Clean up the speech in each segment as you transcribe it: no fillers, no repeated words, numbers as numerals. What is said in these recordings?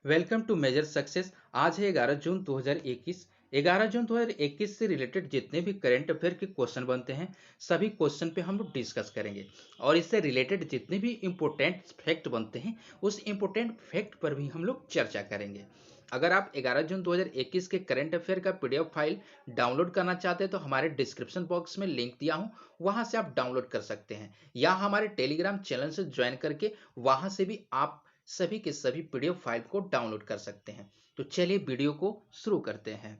Welcome to major success. आज है 11 जून 2021। 11 जून 2021 से रिलेटेड जितने भी करंट अफेयर के क्वेश्चन बनते हैं सभी क्वेश्चन पे हम लोग डिस्कस करेंगे और इससे रिलेटेड जितने भी इम्पोर्टेंट फैक्ट बनते हैं उस इम्पोर्टेंट फैक्ट पर भी हम लोग चर्चा करेंगे। अगर आप 11 जून 2021 के करंट अफेयर का पीडीएफ फाइल डाउनलोड करना चाहते हैं तो हमारे डिस्क्रिप्शन बॉक्स में लिंक दिया हूं, वहां से आप डाउनलोड कर सकते हैं या हमारे टेलीग्राम चैनल से ज्वाइन करके वहां से भी आप सभी के सभी पीडीएफ फाइल को डाउनलोड कर सकते हैं। तो चलिए वीडियो को शुरू करते हैं।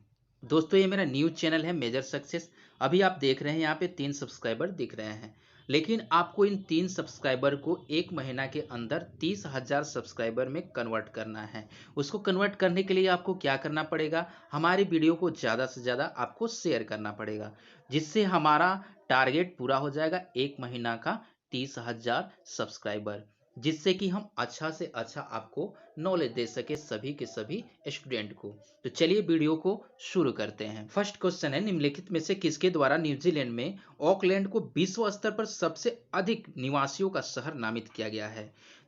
दोस्तों, ये मेरा न्यूज चैनल है मेजर सक्सेस। अभी आप देख रहे हैं यहाँ पे 3 सब्सक्राइबर दिख रहे हैं, लेकिन आपको इन 3 सब्सक्राइबर को एक महीना के अंदर 30,000 सब्सक्राइबर में कन्वर्ट करना है। उसको कन्वर्ट करने के लिए आपको क्या करना पड़ेगा, हमारी वीडियो को ज़्यादा से ज़्यादा आपको शेयर करना पड़ेगा, जिससे हमारा टारगेट पूरा हो जाएगा एक महीना का 30,000 सब्सक्राइबर, जिससे कि हम अच्छा से अच्छा आपको नॉलेज दे सके सभी के सभी स्टूडेंट को। तो चलिए वीडियो को शुरू करते हैं। फर्स्ट क्वेश्चन है, निम्नलिखित में से किसके द्वारा न्यूजीलैंड में ऑकलैंड को विश्व स्तर पर सबसे अधिक निवासियों का शहर नामित किया गया है?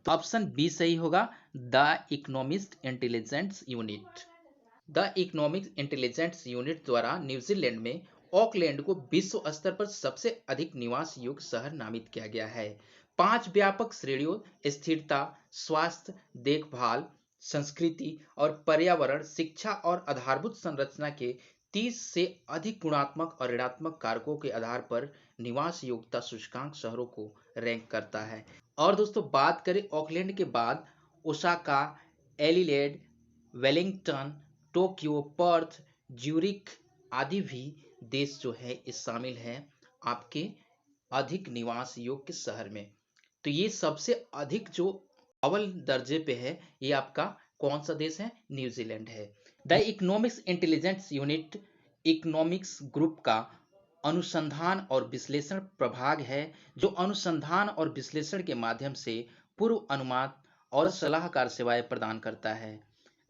तो ऑप्शन बी सही होगा, the economist intelligence unit. The economic intelligence unit द्वारा न्यूजीलैंड में ऑकलैंड को विश्व स्तर पर सबसे अधिक निवास योग्य शहर नामित किया गया है। 5 व्यापक श्रेणियों, स्थिरता, स्वास्थ्य, देखभाल, संस्कृति और पर्यावरण, शिक्षा और आधारभूत संरचना के 30 से अधिक गुणात्मक और ऋणात्मक कारकों के आधार पर निवास योग्यता सूचकांक शहरों को रैंक करता है। और दोस्तों, बात करें ऑकलैंड के बाद Osaka, Adelaide, Wellington, Tokyo, Perth, Zurich आदि भी देश जो है इस शामिल हैं आपके अधिक निवास योग्य शहर में। तो ये सबसे अधिक जो अव्वल दर्जे पे है, ये आपका कौन सा देश है? न्यूजीलैंड है। The economics intelligence unit economics group का अनुसंधान और विश्लेषण प्रभाग है, जो अनुसंधान और विश्लेषण के माध्यम से पूर्व अनुमान और सलाहकार सेवाएं प्रदान करता है।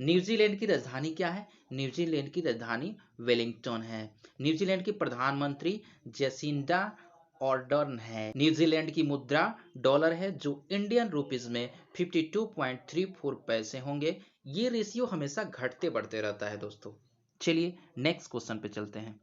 न्यूजीलैंड की राजधानी क्या है? न्यूजीलैंड की राजधानी वेलिंगटन है। न्यूजीलैंड की प्रधानमंत्री जेसिंडा ऑर्डर्न है। न्यूजीलैंड की मुद्रा डॉलर है, जो इंडियन रुपीज में 52.34 पैसे होंगे। ये रेशियो हमेशा घटते बढ़ते रहता है दोस्तों। चलिए नेक्स्ट क्वेश्चन पे चलते हैं।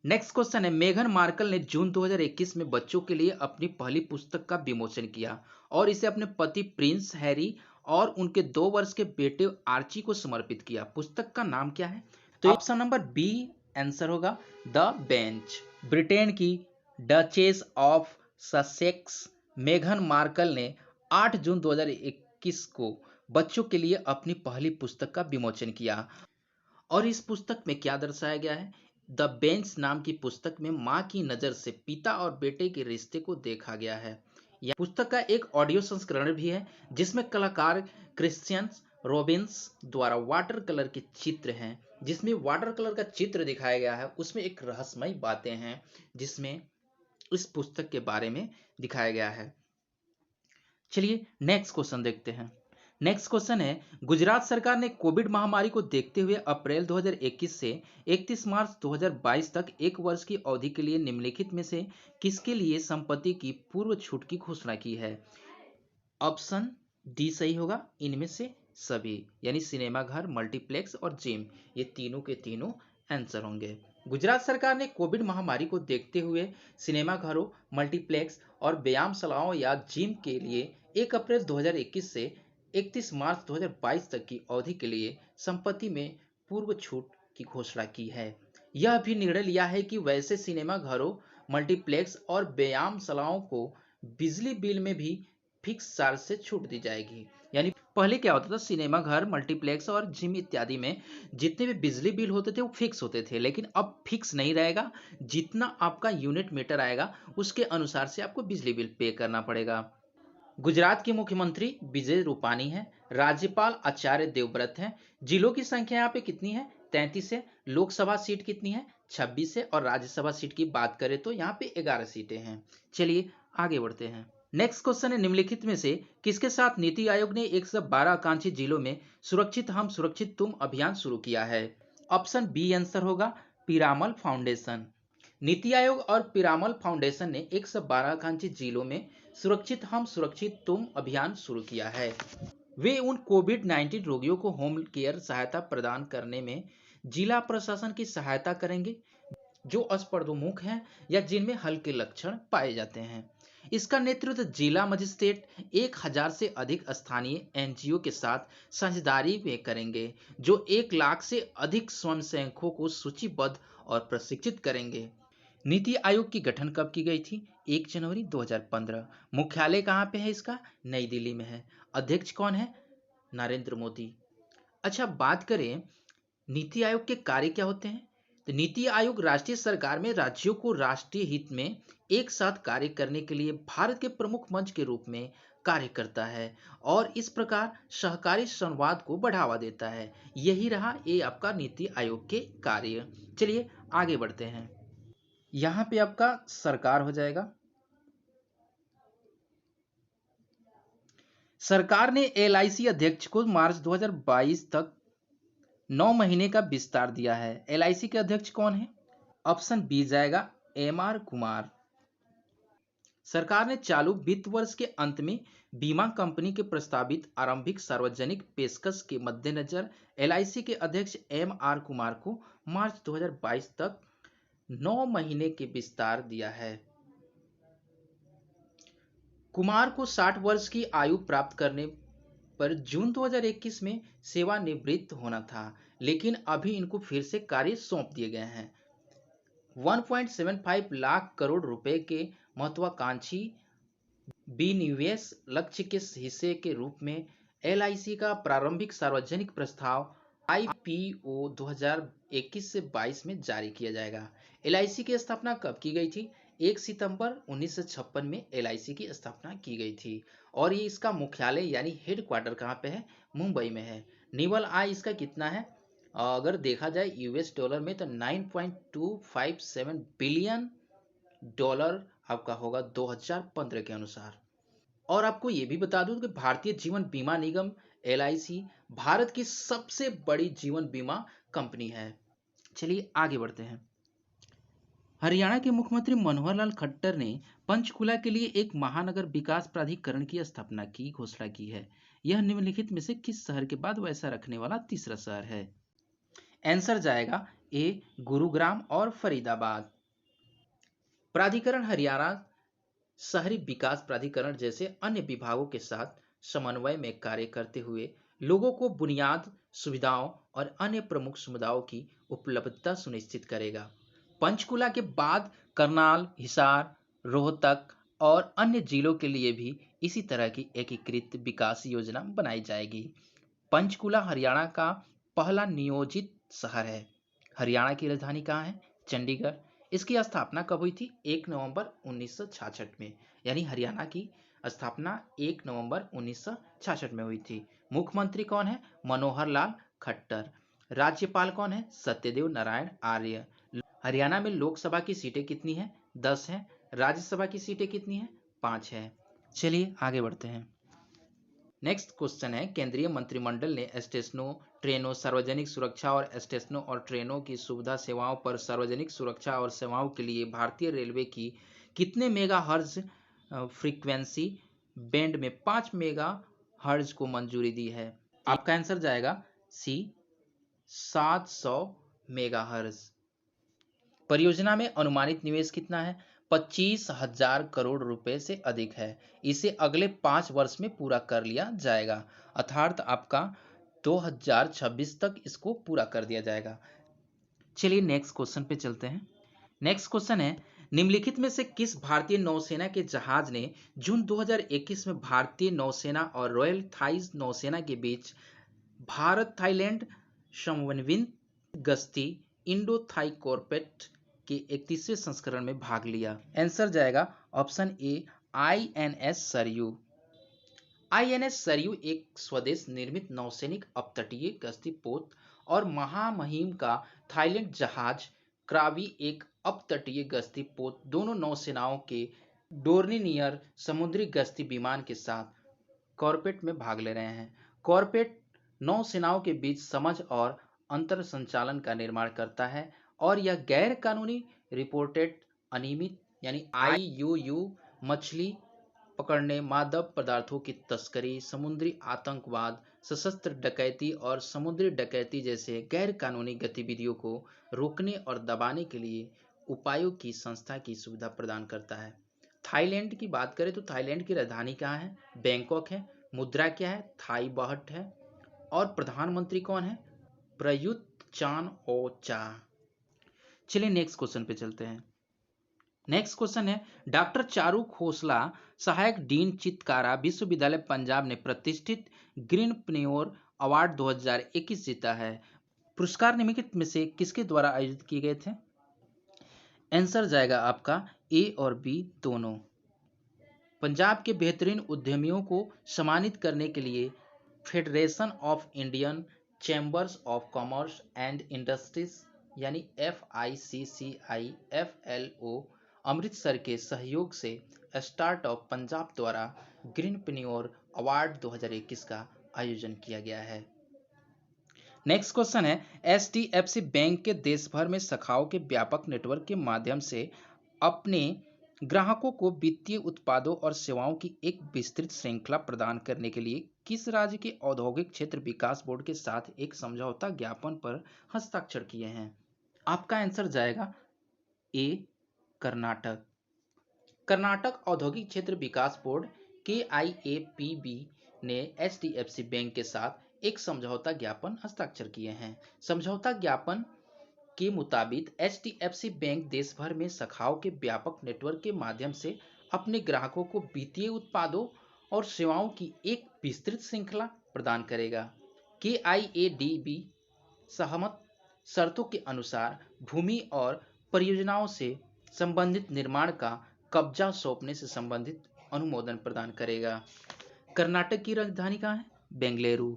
नेक्स्ट क्वेश्चन है, मेघन मार्कल ने जून 2021 में बच्चों के लिए अपनी पहली पुस्तक का विमोचन किया और इसे अपने पति प्रिंस हैरी और उनके 2 वर्ष के बेटे आर्ची को समर्पित किया। पुस्तक का नाम क्या है? तो ऑप्शन नंबर बी आंसर होगा, द बेंच। ब्रिटेन की डचेस ऑफ ससेक्स मेघन मार्कल ने 8 जून 2021 को बच्चों के लिए अपनी पहली पुस्तक का विमोचन किया और इस पुस्तक में क्या दर्शाया गया है? द बेंच नाम की पुस्तक में मां की नज़र से पिता और बेटे के रिश्ते को देखा गया है। यह पुस्तक का एक ऑडियो संस्करण भी है, जिसमें कलाकार क्रिश्चियन रॉबिन्स द्वारा वाटर कलर के चित्र हैं। जिसमें वाटर कलर का चित्र दिखाया गया है, उसमें एक रहस्यमय बातें हैं जिसमें इस पुस्तक के बारे में दिखाया गया है। चलिए नेक्स्ट क्वेश्चन देखते हैं। नेक्स्ट क्वेश्चन है, गुजरात सरकार ने कोविड महामारी को देखते हुए अप्रैल 2021 से 31 मार्च 2022 तक एक वर्ष की अवधि के लिए निम्नलिखित में से किसके लिए संपत्ति की पूर्व छूट की घोषणा की है? ऑप्शन डी सही होगा, इनमें से सभी, यानी सिनेमाघर, मल्टीप्लेक्स और जिम, ये तीनों के तीनों आंसर होंगे। गुजरात सरकार ने कोविड महामारी को देखते हुए सिनेमाघरों, मल्टीप्लेक्स और व्यायामशालाओं या जिम के लिए 1 अप्रैल 2021 से 31 मार्च 2022 तक की अवधि के लिए संपत्ति में पूर्व छूट की घोषणा की है। यह भी निर्णय लिया है कि वैसे सिनेमाघरों, मल्टीप्लेक्स और व्यायामशालाओं को बिजली बिल में भी फिक्स चार्ज से छूट दी जाएगी। यानी पहले क्या होता था, सिनेमा घर, मल्टीप्लेक्स और जिम इत्यादि में जितने भी बिजली बिल होते थे वो फिक्स होते थे, लेकिन अब फिक्स नहीं रहेगा। जितना आपका यूनिट मीटर आएगा उसके अनुसार से आपको बिजली बिल पे करना पड़ेगा। गुजरात के मुख्यमंत्री विजय रूपानी है। राज्यपाल आचार्य देवव्रत हैं। जिलों की संख्या यहाँ पे कितनी है? 33 है। लोकसभा सीट कितनी है? 26 है। और राज्यसभा सीट की बात करें तो यहाँ पे 11 सीटें हैं। चलिए आगे बढ़ते हैं। नेक्स्ट क्वेश्चन है, निम्नलिखित में से किसके साथ नीति आयोग ने 112 आकांक्षी जिलों में सुरक्षित हम सुरक्षित तुम अभियान शुरू किया है? ऑप्शन बी आंसर होगा, पीरामल फाउंडेशन। नीति आयोग और पीरामल फाउंडेशन ने 112 आकांक्षी जिलों में सुरक्षित हम सुरक्षित तुम अभियान शुरू किया है। वे उन कोविड-19 रोगियों को होम केयर सहायता प्रदान करने में जिला प्रशासन की सहायता करेंगे जो अस्पर्धोन्मुख हैं या जिनमें हल्के लक्षण पाए जाते हैं। इसका नेतृत्व जिला मजिस्ट्रेट 1000 से अधिक स्थानीय एनजीओ के साथ साझेदारी में करेंगे, जो 1 लाख से अधिक स्वयंसेवकों को सूचीबद्ध और प्रशिक्षित करेंगे। नीति आयोग की गठन कब की गई थी? 1 जनवरी 2015। मुख्यालय कहाँ पे है इसका? नई दिल्ली में है। अध्यक्ष कौन है? नरेंद्र मोदी। अच्छा, बात करें नीति आयोग के कार्य क्या होते हैं? तो नीति आयोग राष्ट्रीय सरकार में राज्यों को राष्ट्रीय हित में एक साथ कार्य करने के लिए भारत के प्रमुख मंच के रूप में कार्य करता है और इस प्रकार सहकारी संवाद को बढ़ावा देता है। यही रहा ये आपका नीति आयोग के कार्य। चलिए आगे बढ़ते हैं। यहाँ पे आपका सरकार हो जाएगा। सरकार ने एलआईसी अध्यक्ष को मार्च 2022 तक 9 महीने का विस्तार दिया है। एलआईसी के अध्यक्ष कौन है? ऑप्शन बी जाएगा एमआर कुमार। सरकार ने चालू वित्त वर्ष के अंत में बीमा कंपनी के प्रस्तावित आरंभिक सार्वजनिक पेशकश के मद्देनजर एलआईसी के अध्यक्ष एमआर कुमार को मार्च 2022 तक 9 महीने के विस्तार दिया है। कुमार को 60 वर्ष की आयु प्राप्त करने पर जून 2021 में सेवानिवृत्त होना था, लेकिन अभी इनको फिर से कार्य सौंप दिए गए हैं। 1.75 लाख करोड़ रुपए के महत्वाकांक्षी विनिवेश लक्ष्य के हिस्से के रूप में एलआईसी का प्रारंभिक सार्वजनिक प्रस्ताव आईपीओ 2021 से 22 में जारी किया जाएगा। एलआईसी की स्थापना कब की गई थी? 1 सितंबर 1956 में एलआईसी की स्थापना की गई थी और ये इसका मुख्यालय यानी हेडक्वार्टर कहाँ पे है? मुंबई में है। निवल आय इसका कितना है? अगर देखा जाए यूएस डॉलर में तो 9.257 बिलियन डॉलर आपका होगा 2015 के अनुसार। और आपको ये भी बता दूं कि भारतीय जीवन बीमा निगम एलआईसी भारत की सबसे बड़ी जीवन बीमा कंपनी है। चलिए आगे बढ़ते हैं। हरियाणा के मुख्यमंत्री मनोहर लाल खट्टर ने पंचकुला के लिए एक महानगर विकास प्राधिकरण की स्थापना की घोषणा की है। यह निम्नलिखित में से किस शहर के बाद वैसा रखने वाला तीसरा शहर है? आंसर जाएगा ए गुरुग्राम और फरीदाबाद। प्राधिकरण हरियाणा शहरी विकास प्राधिकरण जैसे अन्य विभागों के साथ समन्वय में कार्य करते हुए लोगों को बुनियाद सुविधाओं और अन्य प्रमुख सुविधाओं की उपलब्धता सुनिश्चित करेगा। पंचकुला के बाद करनाल, हिसार, रोहतक और अन्य जिलों के लिए भी इसी तरह की एकीकृत विकास योजना बनाई जाएगी। पंचकुला हरियाणा का पहला नियोजित शहर है। हरियाणा की राजधानी कहाँ है? चंडीगढ़। इसकी स्थापना कब हुई थी? 1 नवंबर 1966 में। यानी हरियाणा की स्थापना 1 नवंबर 1966 में हुई थी। मुख्यमंत्री कौन है? मनोहर लाल खट्टर। राज्यपाल कौन है? सत्यदेव नारायण आर्य। हरियाणा में लोकसभा की सीटें कितनी हैं? 10 हैं। राज्यसभा की सीटें कितनी हैं? 5 हैं। चलिए आगे बढ़ते हैं। नेक्स्ट क्वेश्चन है, केंद्रीय मंत्रिमंडल ने स्टेशनों, ट्रेनों, सार्वजनिक सुरक्षा और स्टेशनों और ट्रेनों की सुविधा सेवाओं पर सार्वजनिक सुरक्षा और सेवाओं के लिए भारतीय रेलवे की कितने मेगा हर्ज फ्रीक्वेंसी बैंड में 5 मेगा हर्ज को मंजूरी दी है? आपका आंसर जाएगा सी 700 मेगा हर्ज। परियोजना में अनुमानित निवेश कितना है? 25,000 करोड़ रुपए से अधिक है। इसे अगले 5 वर्ष में पूरा कर लिया जाएगा, अर्थात आपका 2026 तक इसको पूरा कर दिया जाएगा। चलिए नेक्स्ट क्वेश्चन पे चलते हैं। नेक्स्ट क्वेश्चन है, निम्नलिखित में से किस भारतीय नौसेना के जहाज ने जून 2021 में भारतीय नौसेना और रॉयल थाई नौसेना के बीच भारत थाईलैंड समन्वित गश्ती इंडो थाई कॉर्वेट के 31वें संस्करण में भाग लिया? आंसर जाएगा option A INS Saryu. INS Saryu एक स्वदेश निर्मित नौसैनिक अपतटीय गश्ती पोत और महामहिम का थाईलैंड जहाज क्राबी एक अपतटीय गश्ती पोत दोनों नौसेनाओं के डोर्नियर समुद्री गश्ती विमान के साथ कॉर्वेट में भाग ले रहे हैं। कॉर्वेट नौसेनाओं के बीच समझ और अंतर संचालन का निर्माण करता है और यह गैर कानूनी रिपोर्टेड अनियमित यानी आईयूयू मछली पकड़ने, मादक पदार्थों की तस्करी, समुद्री आतंकवाद, सशस्त्र डकैती और समुद्री डकैती जैसे गैर कानूनी गतिविधियों को रोकने और दबाने के लिए उपायों की संस्था की सुविधा प्रदान करता है। थाईलैंड की बात करें तो थाईलैंड की राजधानी कहाँ है? बैंकॉक है। मुद्रा क्या है? थाई बाहट है। और प्रधानमंत्री कौन है? प्रयुक्त चान ओ चा। चलिए नेक्स्ट क्वेश्चन पे चलते हैं। नेक्स्ट क्वेश्चन है, डॉक्टर चारू खोसला सहायक डीन चितकारा विश्वविद्यालय पंजाब ने प्रतिष्ठित ग्रीन प्न्योर अवार्ड 2021 जीता है। पुरस्कार निम्नलिखित में से किसके द्वारा आयोजित किए गए थे? आंसर जाएगा आपका ए और बी दोनों। पंजाब के बेहतरीन उद्यमियों को सम्मानित करने के लिए federation of Indian chambers of commerce and industries यानी FICCI FLO अमृतसर के सहयोग से स्टार्टअप पंजाब द्वारा ग्रीनप्रेन्योर अवार्ड 2021 का आयोजन किया गया है। नेक्स्ट क्वेश्चन है, HDFC बैंक के देश भर में शाखाओं के व्यापक नेटवर्क के माध्यम से अपने ग्राहकों को वित्तीय उत्पादों और सेवाओं की एक विस्तृत श्रृंखला प्रदान करने के लिए किस राज्य के औद्योगिक क्षेत्र विकास बोर्ड के साथ एक समझौता ज्ञापन पर हस्ताक्षर किए हैं? आपका आंसर जाएगा ए कर्नाटक। कर्नाटक औद्योगिक क्षेत्र विकास बोर्ड KIAPB ने HDFC बैंक के साथ एक समझौता ज्ञापन हस्ताक्षर किए हैं। समझौता ज्ञापन के मुताबिक HDFC बैंक देश भर में शाखाओं के व्यापक नेटवर्क के माध्यम से अपने ग्राहकों को वित्तीय उत्पादों और सेवाओं की एक विस्तृत श्रृंखला प्रदान करेगा। KIADB सहमत शर्तों के अनुसार भूमि और परियोजनाओं से संबंधित निर्माण का कब्जा सौंपने से संबंधित अनुमोदन प्रदान करेगा। कर्नाटक की राजधानी कहाँ है? बेंगलुरु।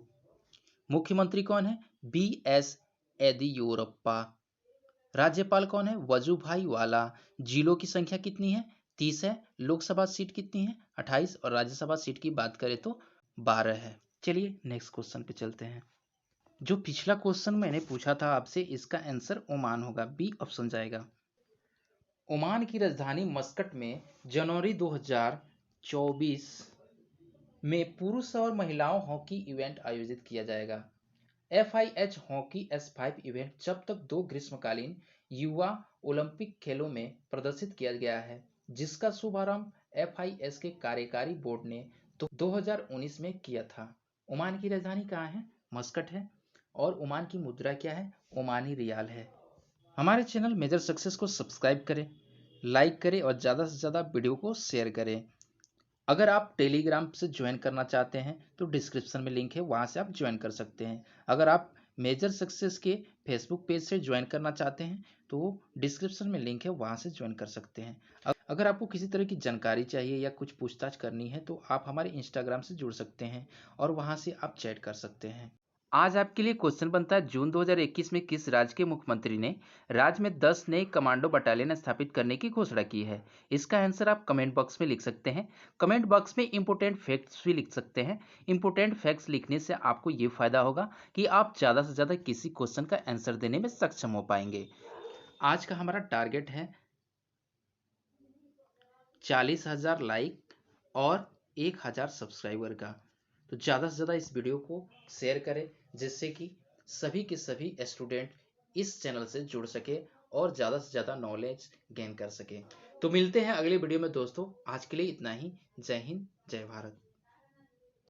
मुख्यमंत्री कौन है? BS येदियुरप्पा। राज्यपाल कौन है? वजुभाई वाला। जिलों की संख्या कितनी है? 30 है। लोकसभा सीट कितनी है? 28। और राज्यसभा सीट की बात करें तो 12 है। चलिए नेक्स्ट क्वेश्चन पे चलते हैं। जो पिछला क्वेश्चन मैंने पूछा था आपसे, इसका आंसर ओमान होगा, बी ऑप्शन जाएगा। ओमान की राजधानी मस्कट में जनवरी 2024 में पुरुष और महिलाओं हॉकी इवेंट आयोजित किया जाएगा। FIH हॉकी S5 इवेंट जब तक 2 ग्रीष्मकालीन युवा ओलंपिक खेलों में प्रदर्शित किया गया है, जिसका शुभारंभ FIS के कार्यकारी बोर्ड ने 2019 में किया था। ओमान की राजधानी कहाँ है? मस्कट है। और ओमान की मुद्रा क्या है? ओमानी रियाल है। हमारे चैनल मेजर सक्सेस को सब्सक्राइब करें, लाइक करें और ज़्यादा से ज़्यादा वीडियो को शेयर करें। अगर आप टेलीग्राम से ज्वाइन करना चाहते हैं तो डिस्क्रिप्शन में लिंक है, वहाँ से आप ज्वाइन कर सकते हैं। अगर आप मेजर सक्सेस के फेसबुक पेज से ज्वाइन करना चाहते हैं तो डिस्क्रिप्शन में लिंक है, वहाँ से ज्वाइन कर सकते हैं। अगर आपको किसी तरह की जानकारी चाहिए या कुछ पूछताछ करनी है तो आप हमारे इंस्टाग्राम से जुड़ सकते हैं और वहाँ से आप चैट कर सकते हैं। आज आपके लिए क्वेश्चन बनता है, जून 2021 में किस राज्य के मुख्यमंत्री ने राज्य में 10 नए कमांडो बटालियन स्थापित करने की घोषणा की है? इसका आंसर आप कमेंट बॉक्स में लिख सकते हैं। कमेंट बॉक्स में इंपोर्टेंट फैक्ट्स भी लिख सकते हैं। इंपोर्टेंट फैक्ट्स लिखने से आपको ये फायदा होगा कि आप ज़्यादा से ज़्यादा किसी क्वेश्चन का आंसर देने में सक्षम हो पाएंगे। आज का हमारा टारगेट है 40,000 लाइक और 1,000 सब्सक्राइबर का। तो ज़्यादा से ज़्यादा इस वीडियो को शेयर करें, जिससे कि सभी के सभी स्टूडेंट इस चैनल से जुड़ सके और ज़्यादा से ज़्यादा नॉलेज गेन कर सके। तो मिलते हैं अगले वीडियो में दोस्तों। आज के लिए इतना ही। जय हिंद, जय भारत।